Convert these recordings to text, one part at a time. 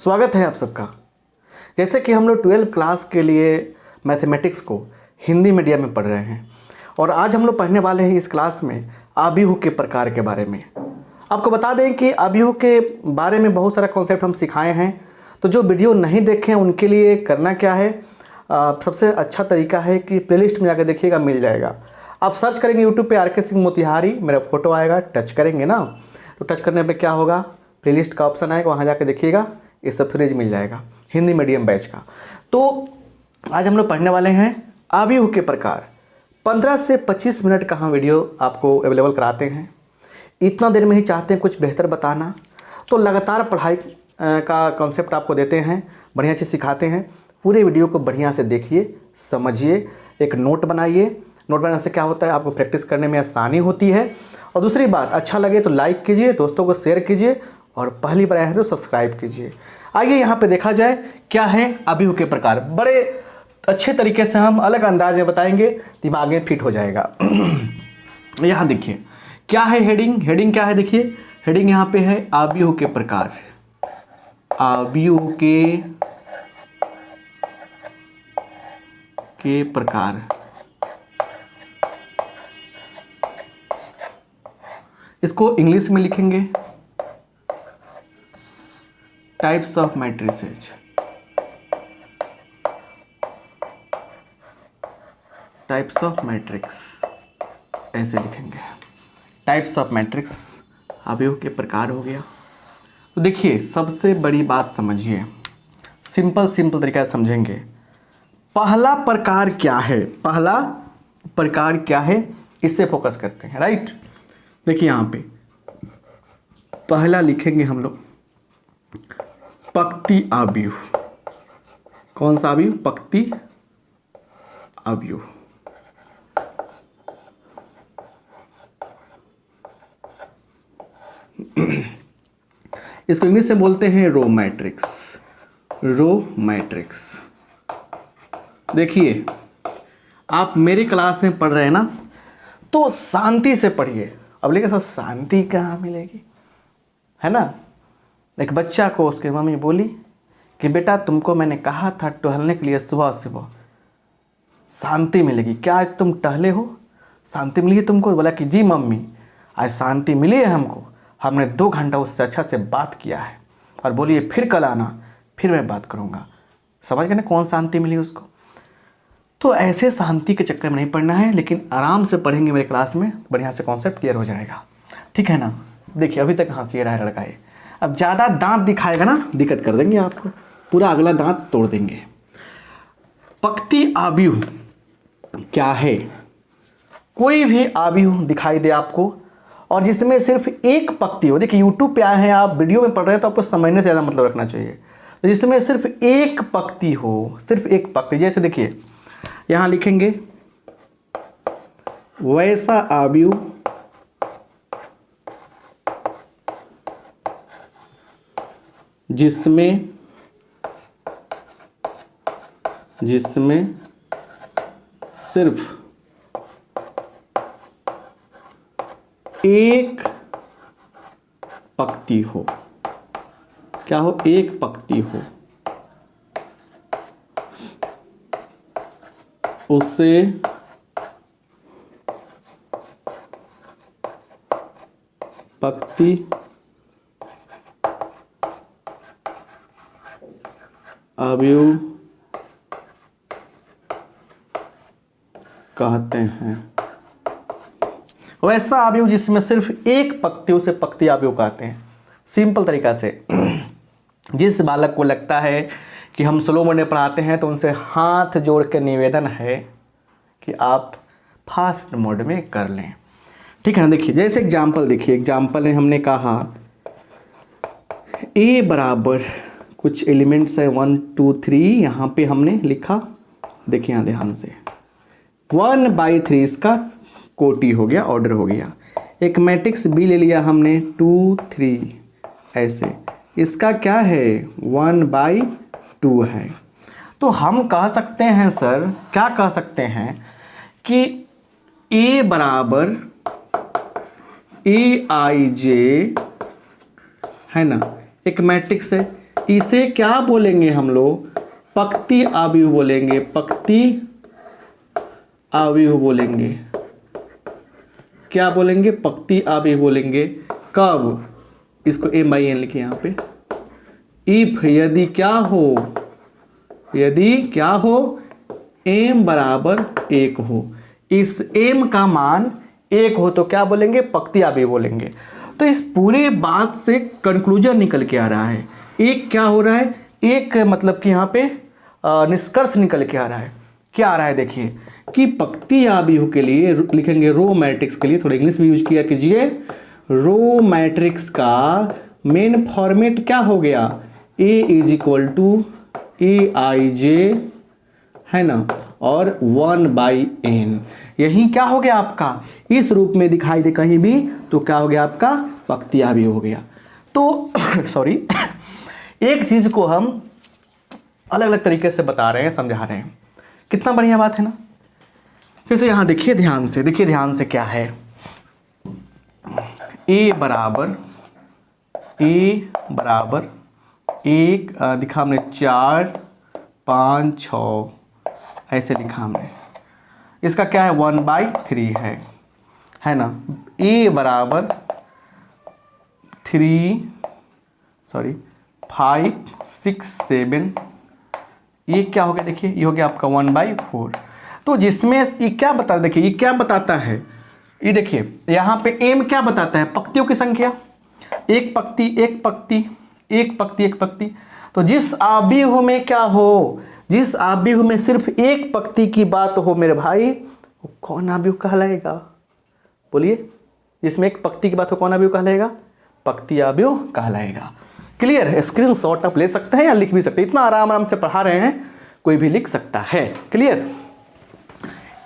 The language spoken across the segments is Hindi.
स्वागत है आप सबका। जैसे कि हम लोग 12th क्लास के लिए मैथमेटिक्स को हिंदी मीडियम में पढ़ रहे हैं और आज हम लोग पढ़ने वाले हैं इस क्लास में आव्यूह के प्रकार के बारे में। आपको बता दें कि आव्यूह के बारे में बहुत सारा कॉन्सेप्ट हम सिखाए हैं, तो जो वीडियो नहीं देखे हैं उनके लिए करना क्या है, सबसे अच्छा तरीका है कि प्लेलिस्ट में जाकर देखिएगा, मिल जाएगा। आप सर्च करेंगे यूट्यूब पे RK सिंह मोतिहारी, मेरा फोटो आएगा, टच करेंगे ना, तो टच करने पे क्या होगा, प्लेलिस्ट का ऑप्शन आएगा, वहाँ जाके देखिएगा, ये सब सीरीज मिल जाएगा हिंदी मीडियम बैच का। तो आज हम लोग पढ़ने वाले हैं आव्यूह के प्रकार। 15 से 25 मिनट का हम वीडियो आपको अवेलेबल कराते हैं। इतना देर में ही चाहते हैं कुछ बेहतर बताना, तो लगातार पढ़ाई का कॉन्सेप्ट आपको देते हैं, बढ़िया चीज़ सिखाते हैं। पूरे वीडियो को बढ़िया से देखिए, समझिए, एक नोट बनाइए। नोट बनाने से क्या होता है, आपको प्रैक्टिस करने में आसानी होती है। और दूसरी बात, अच्छा लगे तो लाइक कीजिए, दोस्तों को शेयर कीजिए और पहली बार आए हैं तो सब्सक्राइब कीजिए। आइए यहाँ पे देखा जाए क्या है आव्यूह के प्रकार। बड़े अच्छे तरीके से हम अलग अंदाज में बताएंगे, दिमाग में फिट हो जाएगा। यहाँ देखिए क्या है हेडिंग क्या है, देखिए हेडिंग यहाँ पे है आव्यूह के प्रकार। आव्यूह के प्रकार। इसको इंग्लिश में लिखेंगे types of matrices. Types of matrix ऐसे लिखेंगे, टाइप्स ऑफ मैट्रिक्स, आव्यूह के प्रकार हो गया। तो देखिए सबसे बड़ी बात समझिए, सिंपल तरीका से समझेंगे। पहला प्रकार क्या है, पहला प्रकार क्या है, इससे फोकस करते हैं, राइट। देखिए यहाँ पे पहला लिखेंगे हम लोग पंक्ति आव्यूह। कौन सा आव्यूह, पंक्ति आव्यूह। इसको इंग्लिश से बोलते हैं रो मैट्रिक्स। Row matrix. देखिए आप मेरी क्लास में पढ़ रहे हैं ना, तो शांति से पढ़िए। अब लेकिन सर शांति कहाँ मिलेगी, है ना। एक बच्चा को उसकी मम्मी बोली कि बेटा तुमको मैंने कहा था टहलने के लिए सुबह सुबह, शांति मिलेगी, क्या आज तुम टहले हो, शांति मिली है तुमको। बोला कि जी मम्मी आज शांति मिली है हमको, हमने 2 घंटा उससे अच्छा से बात किया है। और बोलिए फिर कल आना, फिर मैं बात करूँगा। समझ गए ना कौन शांति मिली उसको। तो ऐसे शांति के चक्कर में नहीं पढ़ना है, लेकिन आराम से पढ़ेंगे मेरे क्लास में, बढ़िया से कॉन्सेप्ट क्लियर हो जाएगा, ठीक है ना। देखिए अभी तक हंसी रहा है लड़का ये, अब ज़्यादा दांत दिखाएगा ना दिक्कत कर देंगे आपको, पूरा अगला दांत तोड़ देंगे। पंक्ति आव्यूह क्या है, कोई भी आव्यूह दिखाई दे आपको और जिसमें सिर्फ एक पंक्ति हो। देखिए यूट्यूब पे आए हैं आप, वीडियो में पढ़ रहे हैं तो आपको समझने से ज़्यादा मतलब रखना चाहिए। तो जिसमें सिर्फ एक पंक्ति हो, सिर्फ एक पंक्ति, जैसे देखिए यहाँ लिखेंगे वैसा आव्यूह जिसमें सिर्फ एक पंक्ति हो। क्या हो, एक पंक्ति हो, उसे पंक्ति आव्यूह कहते हैं। वैसा आव्यूह जिसमें सिर्फ एक पंक्ति, उसे पंक्ति आव्यूह कहते हैं। सिंपल तरीका से जिस बालक को लगता है कि हम स्लो मोड में पढ़ाते हैं तो उनसे हाथ जोड़ के निवेदन है कि आप फास्ट मोड में कर लें, ठीक है ना। देखिए जैसे एग्जाम्पल, देखिए एग्जाम्पल में हमने कहा A बराबर कुछ एलिमेंट्स है 1 2 3, यहाँ पे हमने लिखा, देखिए यहाँ ध्यान से 1/3 इसका कोटि हो गया, ऑर्डर हो गया। एक मैट्रिक्स B ले लिया हमने 2 3 ऐसे, इसका क्या है 1/2 है। तो हम कह सकते हैं सर, क्या कह सकते हैं कि A बराबर AIJ है ना, एक मैट्रिक्स है, इसे क्या बोलेंगे हम लोग? पक्ति आव्यूह बोलेंगे, पक्ति आव्यूह बोलेंगे। क्या बोलेंगे? पक्ति आव्यूह बोलेंगे। कब? इसको m/n लिखिए यहाँ पे। इफ यदि क्या हो, यदि क्या हो, m बराबर 1 हो, इस m का मान 1 हो तो क्या बोलेंगे? पक्ति आव्यूह बोलेंगे। तो इस पूरे बात से कंक्लूजन निकल के आ रहा है। एक क्या हो रहा है? एक मतलब कि यहाँ पे निष्कर्ष निकल के आ रहा है। क्या आ रहा है देखिए कि पक्ति आव्यूह के लिए लिखेंगे रो मैट्रिक्स के लिए, थोड़ा इंग्लिश भी यूज किया कीजिए। रो मैट्रिक्स का मेन फॉर्मेट क्या हो गया? A = Aij, है ना, और 1/n। यही क्या हो गया आपका? इस रूप में दिखाई दे कहीं भी तो क्या हो गया आपका? पक्ति आव्यूह हो गया। तो सॉरी, एक चीज को हम अलग अलग तरीके से बता रहे हैं, समझा रहे हैं। कितना बढ़िया बात है ना। फिर से यहाँ देखिए ध्यान से, देखिए ध्यान से क्या है। A बराबर 1 दिखा हमने 4 5 6 ऐसे लिखा हमने। इसका क्या है? 1/3 है ना। A बराबर 5 6 7, ये क्या हो गया? देखिए ये हो गया आपका 1/4। तो जिसमें ये क्या बताता है? देखिए ये क्या बताता है? ये देखिए यहाँ पे m क्या बताता है? पक्तियों की संख्या। एक पक्ति एक पक्ति एक पक्ति एक पक्ति। तो जिस आव्यूह में क्या हो, जिस आव्यूह में सिर्फ एक पक्ति की बात हो मेरे भाई, वो कौन आव्यूह कहलाएगा? बोलिए, जिसमें एक पक्ति की बात हो कौन आव्यूह कहलाएगा? पक्ति आव्यूह कहलाएगा। क्लियर? स्क्रीनशॉट आप ले सकते हैं या लिख भी सकते हैं, इतना आराम से पढ़ा रहे हैं, कोई भी लिख सकता है। क्लियर?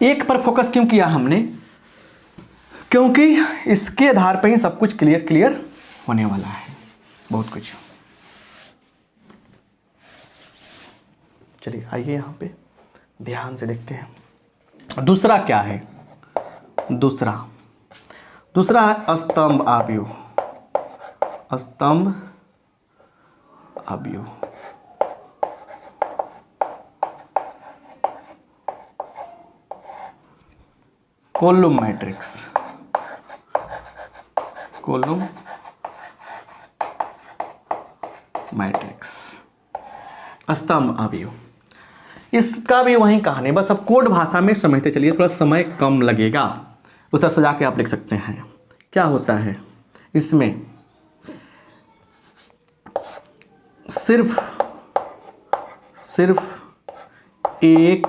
एक पर फोकस क्यों किया हमने? क्योंकि इसके आधार पर ही सब कुछ क्लियर होने वाला है, बहुत कुछ। चलिए आइए यहाँ पे ध्यान से देखते हैं। दूसरा क्या है? दूसरा है स्तंभ आव्यूह। स्तंभ आव्यूह। Column matrix. कॉलम मैट्रिक्स, स्तंभ आव्यूह। इसका भी वही कहानी, बस अब कोड भाषा में समझते चलिए, थोड़ा समय कम लगेगा। उस तरह सजा के आप लिख सकते हैं। क्या होता है इसमें? सिर्फ एक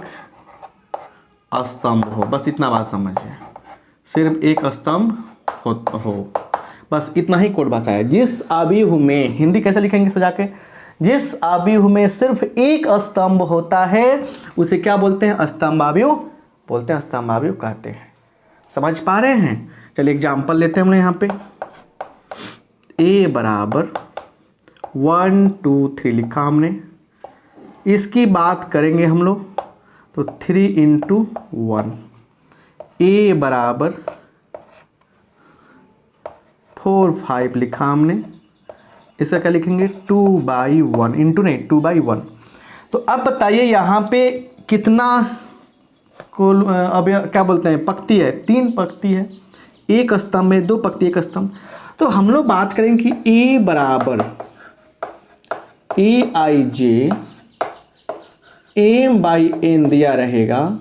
स्तंभ हो, बस इतना बात समझिए। सिर्फ एक स्तंभ हो, बस इतना ही कोड भाषा है। जिस आव्यूह में, हिंदी कैसे लिखेंगे सजा के? जिस आव्यूह में सिर्फ एक स्तंभ होता है उसे क्या बोलते हैं? स्तंभ आव्यूह बोलते हैं, स्तंभ आव्यूह कहते हैं। समझ पा रहे हैं? चलिए एग्जाम्पल लेते हैं हमने यहाँ पे। A बराबर 1 2 3 लिखा हमने। इसकी बात करेंगे हम लोग तो 3 × 1। A बराबर 4 5 लिखा हमने। इसका क्या लिखेंगे? 2/1, इंटू नहीं 2/1। तो अब बताइए यहाँ पे कितना अब क्या बोलते हैं? पक्ति है, 3 पक्ति है, एक स्तंभ में 2 पक्ति एक स्तंभ। तो हम लोग बात करेंगे कि A बराबर Aij m/n दिया रहेगा।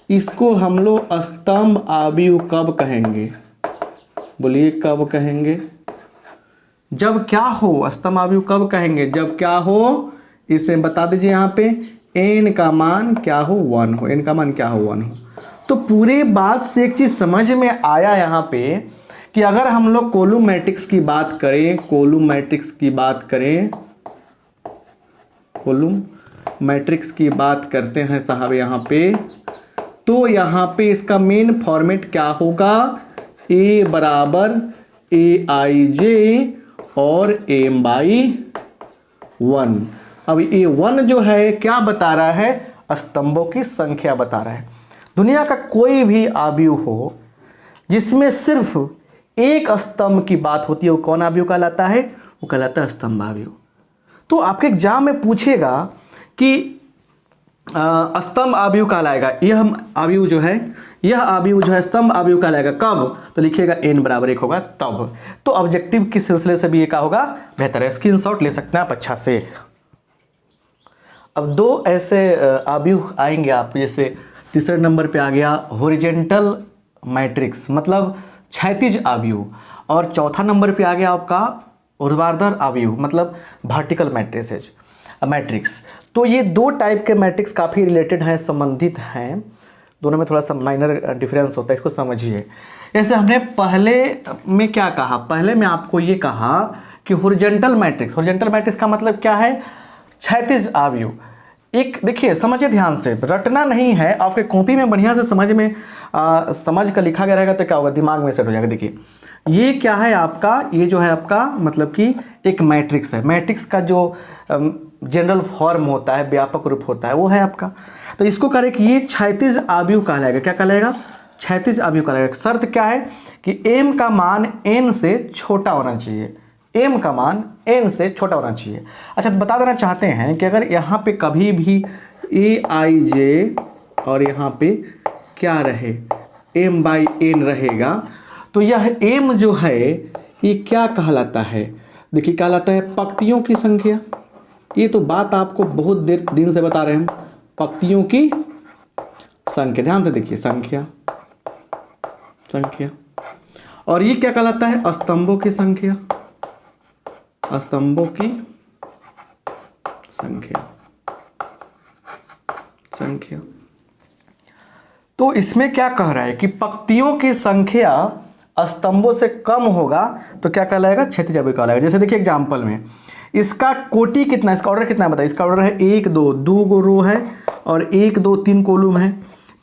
इसको हम लोग स्तंभ आव्यूह कब कहेंगे? बोलिए कब कहेंगे? जब क्या हो? स्तंभ आव्यूह कब कहेंगे? जब क्या हो? इसे बता दीजिए यहाँ पे n का मान क्या हो? 1 हो। n का मान क्या हो? 1 हो। तो पूरे बात से एक चीज समझ में आया यहाँ पे कि अगर हम लोग कॉलम मैट्रिक्स की बात करें, कॉलम मैट्रिक्स की बात करें, कॉलम मैट्रिक्स की बात करते हैं साहब यहाँ पे, तो यहाँ पे इसका मेन फॉर्मेट क्या होगा? A बराबर Aij और m/1। अब A1 जो है क्या बता रहा है? स्तंभों की संख्या बता रहा है। दुनिया का कोई भी आव्यूह हो जिसमें सिर्फ एक स्तंभ की बात होती है वो कौन आव्यूह कहलाता है? वो कहलाता है स्तंभ आव्यूह। तो आपके एग्जाम में पूछेगा कि स्तंभ अवयव कहलाएगा, यह अवयव जो है, यह अवयव जो है स्तंभ अवयव कहलाएगा कब, तो लिखिएगा n बराबर 1 होगा तब। तो ऑब्जेक्टिव के सिलसिले से भी ये क्या होगा, बेहतर है, स्क्रीनशॉट ले सकते हैं आप अच्छा से। अब दो ऐसे अवयव आएंगे आप, जैसे तीसरे नंबर पे आ गया हॉरिजेंटल मैट्रिक्स मतलब क्षैतिज अवयव, और चौथा नंबर पे आ गया आपका ऊर्ध्वाधर अवयव मतलब वर्टिकल मैट्रिक्स। तो ये दो टाइप के मैट्रिक्स काफ़ी रिलेटेड हैं, संबंधित हैं, दोनों में थोड़ा सा माइनर डिफरेंस होता है, इसको समझिए। जैसे हमने पहले में क्या कहा, पहले में आपको ये कहा कि हॉरिजेंटल मैट्रिक्स का मतलब क्या है, क्षैतिज अवयव। एक देखिए समझिए ध्यान से, रटना नहीं है, आपके कॉपी में बढ़िया से समझ कर लिखा गया रहेगा तो क्या होगा, दिमाग में सेट हो जाएगा। देखिए ये क्या है आपका, ये जो है आपका मतलब कि एक मैट्रिक्स है, मैट्रिक्स का जो जनरल फॉर्म होता है, व्यापक रूप होता है, वो है आपका। तो इसको करें कि ये क्षैतिज अवयव कहलाएगा, क्या कहलाएगा, क्षैतिज अवयव कहलाएगा। शर्त क्या है कि m का मान n से छोटा होना चाहिए, m का मान n से छोटा होना चाहिए। अच्छा बता देना चाहते हैं कि अगर यहाँ पे कभी भी aij और यहाँ पे क्या रहे m/n रहेगा, तो यह m जो है ये क्या कहलाता है, देखिए कहलाता है पंक्तियों की संख्या। ये तो बात आपको बहुत दिन से बता रहे हैं, पंक्तियों की संख्या, ध्यान से देखिए, संख्या। और ये क्या कहलाता है, स्तंभों की संख्या, स्तंभों की संख्या। तो इसमें क्या कह रहा है कि पंक्तियों की संख्या स्तंभों से कम होगा तो क्या कहलाएगा, क्षैतिज अवयव कहलाएगा। जैसे देखिए एग्जाम्पल में इसका कोटि कितना है, इसका ऑर्डर कितना है बताइए, इसका ऑर्डर है 1 2 गो रो है और 1 2 3 कॉलम है।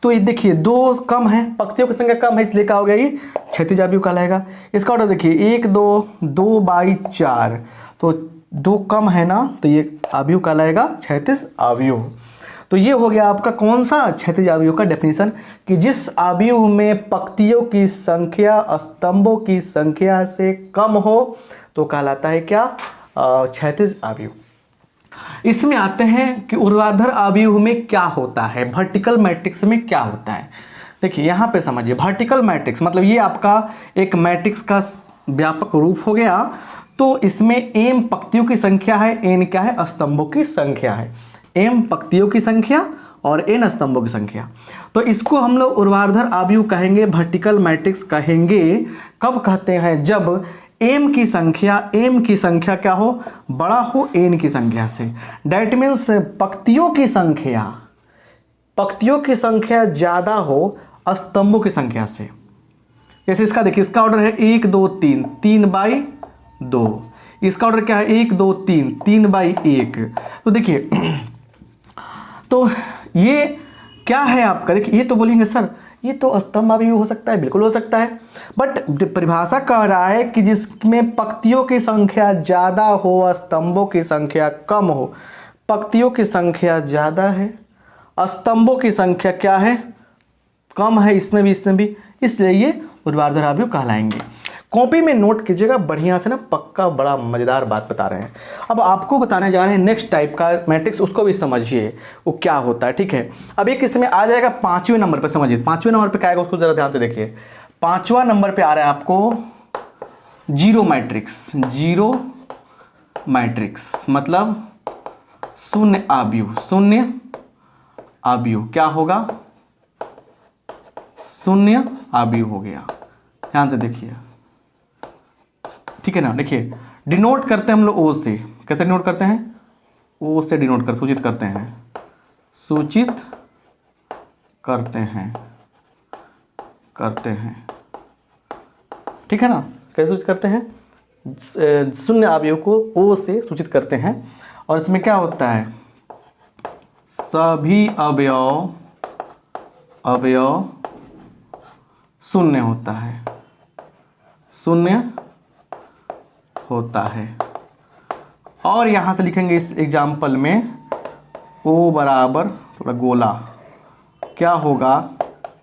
तो ये देखिए 2 कम है, पंक्तियों की संख्या कम है, इसलिए क्या हो गया, ये क्षैतिज अवयव कहलाएगा। इसका ऑर्डर देखिए 1 2 तो 2 कम है ना, तो ये अवयव कहलाएगा क्षैतिज अवयव। तो ये हो गया आपका कौन सा, क्षैतिज अवयव का डेफिनेशन, कि जिस अवयव में पंक्तियों की संख्या स्तंभों की संख्या से कम हो तो कहलाता है क्या, क्षैतिज अवयव। इसमें आते हैं कि ऊर्ध्वाधर अवयव में क्या होता है, वर्टिकल मैट्रिक्स में क्या होता है। देखिए यहाँ पे समझिए, वर्टिकल मैट्रिक्स मतलब ये आपका एक मैट्रिक्स का व्यापक रूप हो गया। तो इसमें m पंक्तियों की संख्या है, n क्या है, स्तंभों की संख्या है। m पंक्तियों की संख्या और n स्तंभों की संख्या। तो इसको हम लोग ऊर्ध्वाधर अवयव कहेंगे, वर्टिकल मैट्रिक्स कहेंगे। कब कहते हैं, जब m की संख्या क्या हो, बड़ा हो n की संख्या से। डैट मीन्स पंक्तियों की संख्या ज़्यादा हो स्तंभों की संख्या से। जैसे इसका देखिए, इसका ऑर्डर है 1 2 3 3/2, इसका ऑर्डर क्या है 1 2 3 3/1। तो देखिए तो ये क्या है आपका, देखिए ये तो बोलेंगे सर ये तो स्तंभ अवयव हो सकता है, बिल्कुल हो सकता है, बट परिभाषा कह रहा है कि जिसमें पंक्तियों की संख्या ज़्यादा हो स्तंभों की संख्या कम हो। पंक्तियों की संख्या ज़्यादा है, स्तंभों की संख्या क्या है, कम है, इसमें भी, इसलिए ये ऊर्ध्वाधर अवयव कहलाएंगे। कॉपी में नोट कीजिएगा बढ़िया से ना, पक्का बड़ा मज़ेदार बात बता रहे हैं। अब आपको बताने जा रहे हैं नेक्स्ट टाइप का मैट्रिक्स, उसको भी समझिए वो क्या होता है, ठीक है। अब एक इसमें आ जाएगा 5वें नंबर पे, समझिए 5वें नंबर पे क्या आएगा उसको ज़रा ध्यान से देखिए। 5वां नंबर पे आ रहा है आपको जीरो मैट्रिक्स मतलब शून्य अवयव क्या होगा, शून्य अवयव हो गया। ध्यान से देखिए, ठीक है ना। देखिए डिनोट करते हैं हम लोग ओ से, कैसे डिनोट करते हैं, ओ से डिनोट कर सूचित करते हैं, ठीक है ना। कैसे सूचित करते हैं, शून्य अवयव को ओ से सूचित करते हैं। और इसमें क्या होता है, सभी अवयव शून्य होता है। और यहाँ से लिखेंगे इस एग्जाम्पल में ओ बराबर थोड़ा गोला क्या होगा,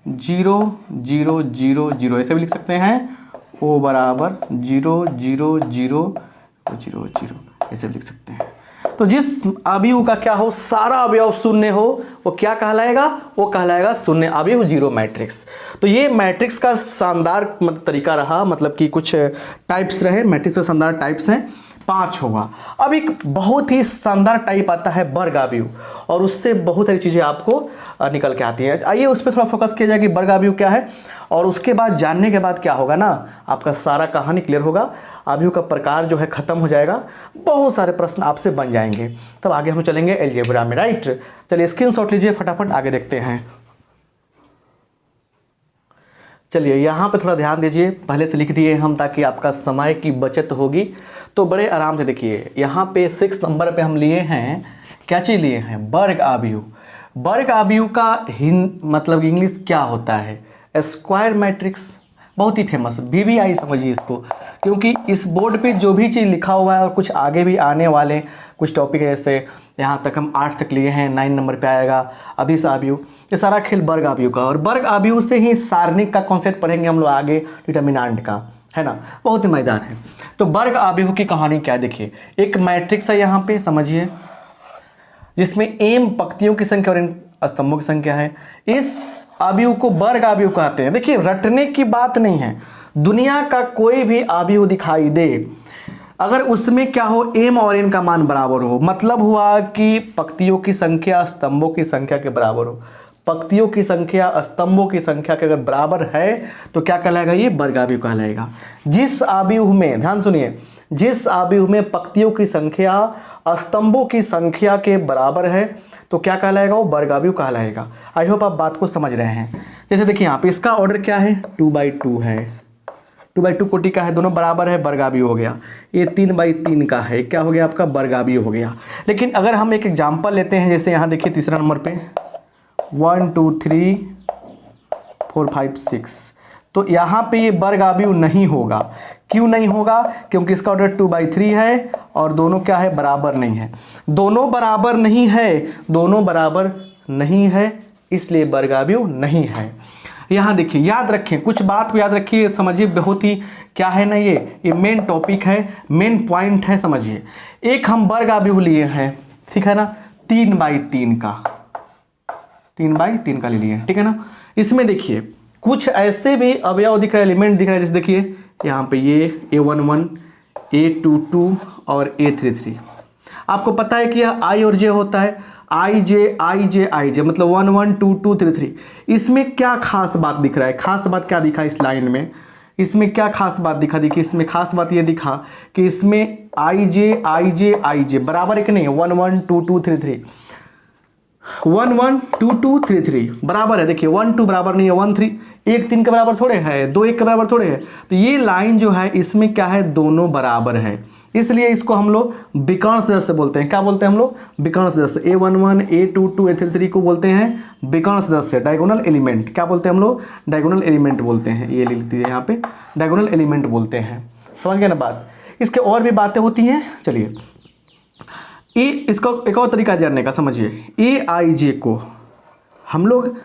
0 0 0 0, ऐसे भी लिख सकते हैं। ओ बराबर 0 0 0 0 0, ऐसे भी लिख सकते हैं। तो जिस अवयव का क्या हो, सारा अवयव शून्य हो, वो क्या कहलाएगा, वो कहलाएगा शून्य अवयव जीरो मैट्रिक्स। तो ये मैट्रिक्स का शानदार तरीका रहा, मतलब कि कुछ टाइप्स रहे, मैट्रिक्स के शानदार टाइप्स हैं 5 होगा। अब एक बहुत ही शानदार टाइप आता है वर्ग अवयव, और उससे बहुत सारी चीज़ें आपको निकल के आती हैं। आइए उस पर थोड़ा फोकस किया जाए कि वर्ग अवयव क्या है, और उसके बाद जानने के बाद क्या होगा ना, आपका सारा कहानी क्लियर होगा, अवयव का प्रकार जो है खत्म हो जाएगा, बहुत सारे प्रश्न आपसे बन जाएंगे। तब आगे हम चलेंगे अलजेब्रा में, राइट। चलिए स्क्रीनशॉट लीजिए, फटाफट आगे देखते हैं। चलिए यहाँ पे थोड़ा ध्यान दीजिए, पहले से लिख दिए हम ताकि आपका समय की बचत होगी। तो बड़े आराम से देखिए, यहाँ पे 6 नंबर पे हम लिए हैं, क्या चीज़ लिए हैं, वर्ग अवयव। वर्ग अवयव का मतलब इंग्लिश क्या होता है, स्क्वायर मैट्रिक्स, बहुत ही फेमस, VBI समझिए इसको, क्योंकि इस बोर्ड पे जो भी चीज़ लिखा हुआ है और कुछ आगे भी आने वाले कुछ टॉपिक है, जैसे यहाँ तक हम 8 तक लिए हैं, 9 नंबर पे आएगा अदिश अवयव, ये सारा खेल वर्ग अवयव का, और वर्ग अवयव से ही सारणिक का कॉन्सेप्ट पढ़ेंगे हम लोग आगे, डिटर्मिनेंट का, है ना, बहुत ही मजेदार है। तो वर्ग अवयव की कहानी क्या है, देखिए एक मैट्रिक्स है यहाँ पे समझिए, जिसमें m पंक्तियों की संख्या और n स्तंभों की संख्या है। इस अवयव को वर्ग अवयव कहते हैं। देखिए रटने की बात नहीं है, दुनिया का कोई भी अवयव दिखाई दे, अगर उसमें क्या हो, m और n का मान बराबर हो, मतलब हुआ कि पंक्तियों की संख्या स्तंभों की संख्या के बराबर हो। पंक्तियों की संख्या स्तंभों की संख्या के अगर बराबर है तो क्या कहलाएगा, ये वर्ग अवयव कहलाएगा। जिस अवयव में, ध्यान सुनिए, जिस अवयव में पंक्तियों की संख्या स्तंभों की संख्या के बराबर है तो क्या कहलाएगा, वो वर्ग अवयव कहलाएगा। आई होप आप बात को समझ रहे हैं। जैसे देखिए यहाँ पे इसका ऑर्डर क्या है, 2/2 है, 2/2 कोटि का है, दोनों बराबर है, वर्ग अवयव हो गया। ये 3/3 का है, क्या हो गया आपका, वर्ग अवयव हो गया। लेकिन अगर हम एक एग्जाम्पल लेते हैं, जैसे यहाँ देखिए तीसरा नंबर पे 1 2 3 4 5 6, तो यहाँ पे ये वर्ग अवयव नहीं होगा। क्यों नहीं होगा, क्योंकि इसका ऑर्डर 2/3 है और दोनों क्या है, बराबर नहीं है। दोनों बराबर नहीं है, दोनों बराबर नहीं है, इसलिए वर्ग अवयव नहीं है। यहाँ देखिए, याद रखें, कुछ बात को याद रखिए, समझिए, बहुत ही क्या है ना, ये मेन टॉपिक है, मेन पॉइंट है, समझिए। एक हम वर्ग अवयव लिए हैं, ठीक है ना, 3/3 का, 3/3 का ले लिए, ठीक है ना। इसमें देखिए कुछ ऐसे भी अवयव दिख रहे हैं, एलिमेंट दिख रहा है, जैसे देखिए यहाँ पे ये A11, A22 और A33। आपको पता है कि यह I और J होता है, I J मतलब 1 1 2 2 3 3। इसमें क्या खास बात दिख रहा है, खास बात क्या दिखा इस लाइन में, इसमें क्या खास बात दिखा, देखिए इसमें खास बात ये दिखा कि इसमें I J बराबर एक नहीं है, 1 1 2 2 3 3, 1 1 2 2 3 3 बराबर है। देखिए 1 2 बराबर नहीं है 1 3, 1 3 के बराबर थोड़े है, 2 1 के बराबर थोड़े है। तो ये लाइन जो है इसमें क्या है, दोनों बराबर है, इसलिए इसको हम लोग विकर्ण सदस्य बोलते हैं। क्या बोलते हैं हम लोग, विकर्ण सदस्य। A11 A22 A33 को बोलते हैं विकर्ण सदस्य, डायगोनल एलिमेंट। क्या बोलते हैं हम लोग, डायगोनल एलिमेंट बोलते हैं। ये लिख दीजिए यहाँ पे, डायगोनल एलिमेंट बोलते हैं। समझ गए ना बात। इसके और भी बातें होती हैं। चलिए इसका एक और तरीका जानने का, समझिए। AIJ को हम लोग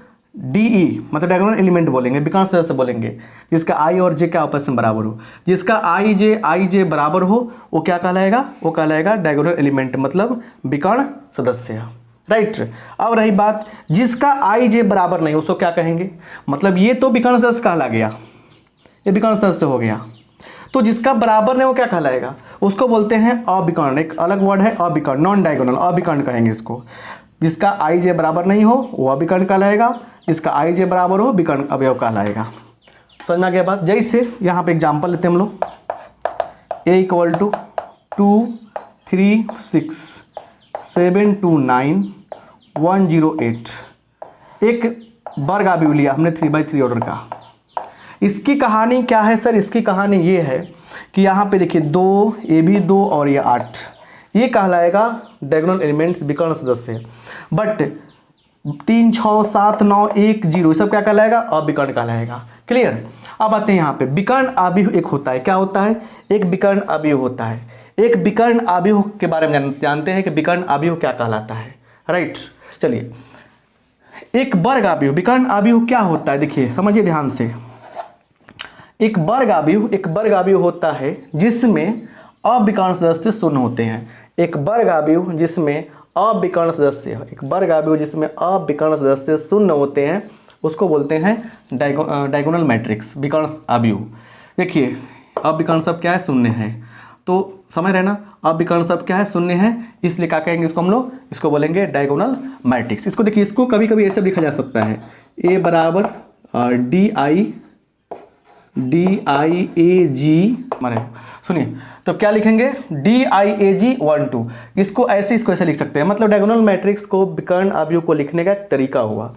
DE मतलब डायगोनल एलिमेंट बोलेंगे, विकर्ण सदस्य बोलेंगे, जिसका I और J क्या आपस में बराबर हो। जिसका I J बराबर हो वो क्या कहलाएगा, वो कहलाएगा डायगोनल एलिमेंट, मतलब विकर्ण सदस्य, राइट। अब रही बात जिसका I J बराबर नहीं, उसको क्या कहेंगे, मतलब ये तो विकर्ण सदस्य कहला गया, ये विकर्ण सदस्य हो गया। तो जिसका बराबर नहीं वो क्या कहलाएगा, उसको बोलते हैं अविकर्ण। एक अलग वर्ड है अविकर्ण, नॉन डायगोनल, अविकर्ण कहेंगे इसको। जिसका I J बराबर नहीं हो वो अविकर्ण कहलाएगा, जिसका I J बराबर हो विकर्ण अवयव कहलाएगा। समझ में आ गया बात। जैसे यहाँ पे एग्जांपल लेते हैं हम लोग, A = 2 3 6 7 2 9 1 0 8, एक वर्ग अवयव लिया हमने 3/3 ऑर्डर का। इसकी कहानी क्या है सर, इसकी कहानी ये है कि यहाँ पे देखिए 2 ये भी 2 और ये 8, ये कहलाएगा डायगोनल एलिमेंट्स, विकर्ण सदस्य। बट 3 6 7 9 1 0 सब क्या कहलाएगा, अविकर्ण कहलाएगा। क्लियर। अब आते हैं यहाँ पे, विकर्ण अवयव एक होता है। क्या होता है, एक विकर्ण अवयव होता है। एक विकर्ण अवयव के बारे में जानते हैं कि विकर्ण अवयव क्या कहलाता है, राइट। चलिए एक वर्ग अवयव, विकर्ण अवयव क्या होता है, देखिए समझिए ध्यान से। एक वर्ग अवयव होता है जिसमें अविकर्ण सदस्य शून्य होते हैं। एक वर्ग अवयव जिसमें अविकर्ण सदस्य, एक वर्ग अवयव जिसमें अविकर्ण सदस्य शून्य होते हैं उसको बोलते हैं डायगोनल मैट्रिक्स, विकर्ण अवयव। देखिए अविकर्ण सब क्या है, शून्य है, तो समझ रहे ना, अविकर्ण सब क्या है, शून्य है, इसलिए क्या कहेंगे इसको हम लोग, इसको बोलेंगे डायगोनल मैट्रिक्स। इसको देखिए, इसको कभी कभी ऐसे लिखा जा सकता है, ए बराबर DIAG माने, सुनिए तो क्या लिखेंगे, DIAG 1 2, इसको ऐसे लिख सकते हैं। मतलब डायगोनल मैट्रिक्स को विकर्ण अवयव को लिखने का एक तरीका हुआ।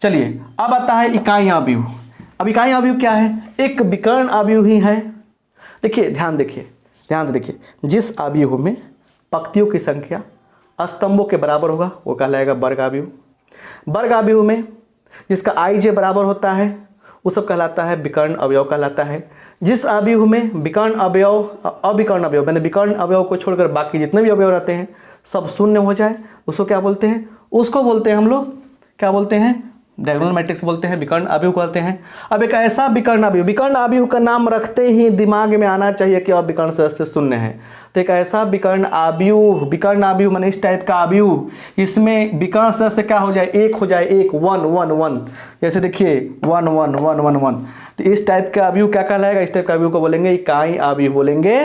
चलिए अब आता है इकाई अवयव। अब इकाई अवयव क्या है, एक विकर्ण अवयव ही है। देखिए ध्यान से देखिए, जिस अवयव में पंक्तियों की संख्या स्तंभों के बराबर होगा वो कहलाएगा वर्ग अवयव। वर्ग अवयव में जिसका IJ बराबर होता है वो सब कहलाता है विकर्ण अवयव कहलाता है। जिस अवयव में विकर्ण अवयव, अविकर्ण अवयव मैंने विकर्ण अवयव को छोड़कर बाकी जितने भी अवयव रहते हैं सब शून्य हो जाए, उसको क्या बोलते हैं, उसको बोलते हैं हम लोग, क्या बोलते हैं, डायगोनल मैट्रिक्स बोलते हैं, विकर्ण अवयव कहते हैं। अब एक ऐसा विकर्ण अवयव का नाम रखते ही दिमाग में आना चाहिए कि अविकर्ण सदस्य शून्य है। तो एक ऐसा विकर्ण अवयव माने इस टाइप का अवयव इसमें विकर्ण सदस्य क्या हो जाए, एक हो जाए, एक 1 1 1, जैसे देखिए 1 1 1 1 1, तो इस टाइप का अवयव क्या कहलाएगा, इस टाइप का अवयव को बोलेंगे इकाई अवयव बोलेंगे।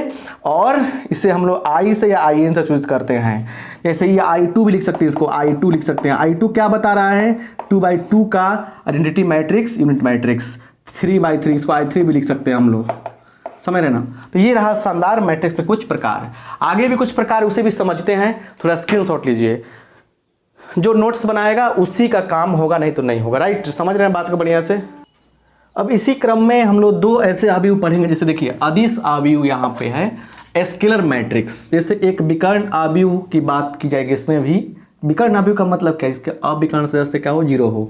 और इसे हम लोग I से या IN से चूज करते हैं। जैसे ये I2 भी लिख सकते हैं, इसको I2 लिख सकते हैं। I2 क्या बता रहा है, 2/2 का आइडेंटिटी मैट्रिक्स, यूनिट मैट्रिक्स, 3/3, इसको I3 भी लिख सकते हैं हम लोग, समझ रहे ना। तो ये रहा शानदार मैट्रिक्स के कुछ प्रकार। आगे भी कुछ प्रकार उसे भी समझते हैं, थोड़ा स्क्रीनशॉट लीजिए, जो नोट्स बनाएगा उसी का काम होगा, नहीं तो नहीं होगा। राइट, समझ रहे हैं बात को बढ़िया से। अब इसी क्रम में हम लोग दो ऐसे अवयव पढ़ेंगे, जैसे देखिए अदिश अवयव यहाँ पे है स्केलर मैट्रिक्स। जैसे एक विकर्ण अवयव की बात की जाएगी, इसमें भी विकर्ण अवयव का मतलब क्या है, इसके अविकर्ण सदस्य क्या हो, 0 हो।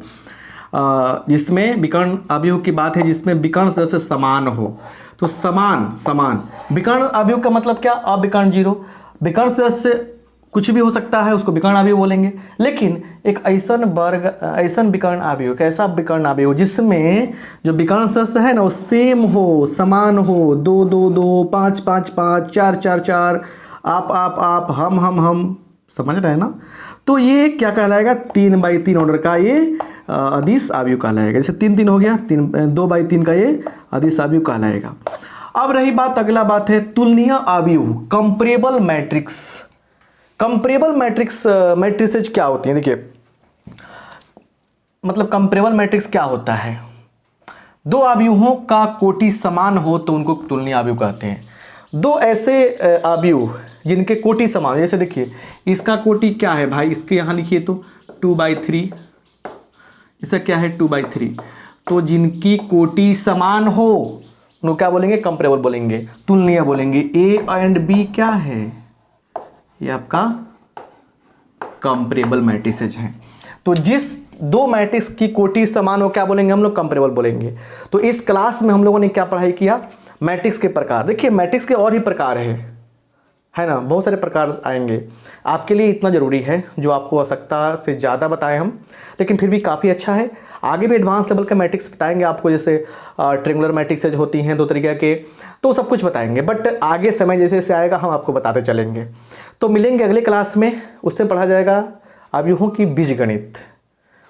जिसमें विकर्ण अवयव की बात है जिसमें विकर्ण सदस्य समान हो, तो समान विकर्ण अवयव का मतलब क्या, अविकर्ण 0। विकर्ण सदस्य कुछ भी हो सकता है, उसको विकर्ण अवयव बोलेंगे। लेकिन एक ऐसा विकर्ण अवयव, कैसा विकर्ण अवयव जिसमें जो विकर्ण सदस्य है ना वो सेम हो, समान हो, 2 2 2, 5 5 5, 4 4 4, आप, हम, समझ रहे हैं ना। तो ये क्या कहलाएगा, 3/3 ऑर्डर का ये अदिश अवयव कहलाएगा। जैसे 3 3 हो गया, 2/3 का ये अदिश अवयव कहलाएगा। अब रही बात, अगला बात है तुलनीय अवयव, कंपेरेबल मैट्रिक्स। कंपेरेबल मैट्रिसेज क्या होती हैं, देखिए मतलब कंपेरेबल मैट्रिक्स क्या होता है, दो अवयवों का कोटि समान हो तो उनको तुलनीय अवयव कहते हैं। दो ऐसे अवयव जिनके कोटि समान, जैसे देखिए इसका कोटि क्या है भाई, इसके यहाँ लिखिए तो 2/3, इसका क्या है 2/3, तो जिनकी कोटि समान हो उनको क्या बोलेंगे, कंपेरेबल बोलेंगे, तुलनीय बोलेंगे। A एंड B क्या है, ये आपका कंपेरेबल मैट्रिसेज है। तो जिस दो मैट्रिक्स की कोटि समान हो क्या बोलेंगे हम लोग, कंपेरेबल बोलेंगे। तो इस क्लास में हम लोगों ने क्या पढ़ाई किया, मैट्रिक्स के प्रकार। देखिए मैट्रिक्स के और ही प्रकार है ना, बहुत सारे प्रकार आएंगे। आपके लिए इतना ज़रूरी है, जो आपको आवश्यकता से ज़्यादा बताएं हम, लेकिन फिर भी काफ़ी अच्छा है। आगे भी एडवांस लेवल का मैट्रिक्स बताएंगे आपको, जैसे ट्रिंगुलर मैट्रिक्सेज होती हैं 2 तरीके के, तो सब कुछ बताएंगे। बट आगे समय जैसे जैसे आएगा हम आपको बताते चलेंगे। तो मिलेंगे अगले क्लास में, उससे पढ़ा जाएगा अवयवों की बीजगणित,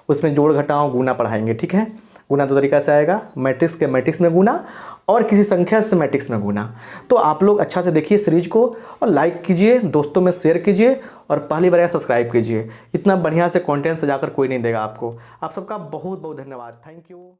उसमें जोड़ घटाव गुना पढ़ाएंगे, ठीक है। गुना 2 तरीका से आएगा, मैट्रिक्स के मैट्रिक्स में गुना और किसी संख्या से मैट्रिक्स में गुना। तो आप लोग अच्छा से देखिए सीरीज को और लाइक कीजिए, दोस्तों में शेयर कीजिए और पहली बार सब्सक्राइब कीजिए। इतना बढ़िया से कंटेंट सजाकर कोई नहीं देगा आपको। आप सबका बहुत बहुत धन्यवाद, थैंक यू।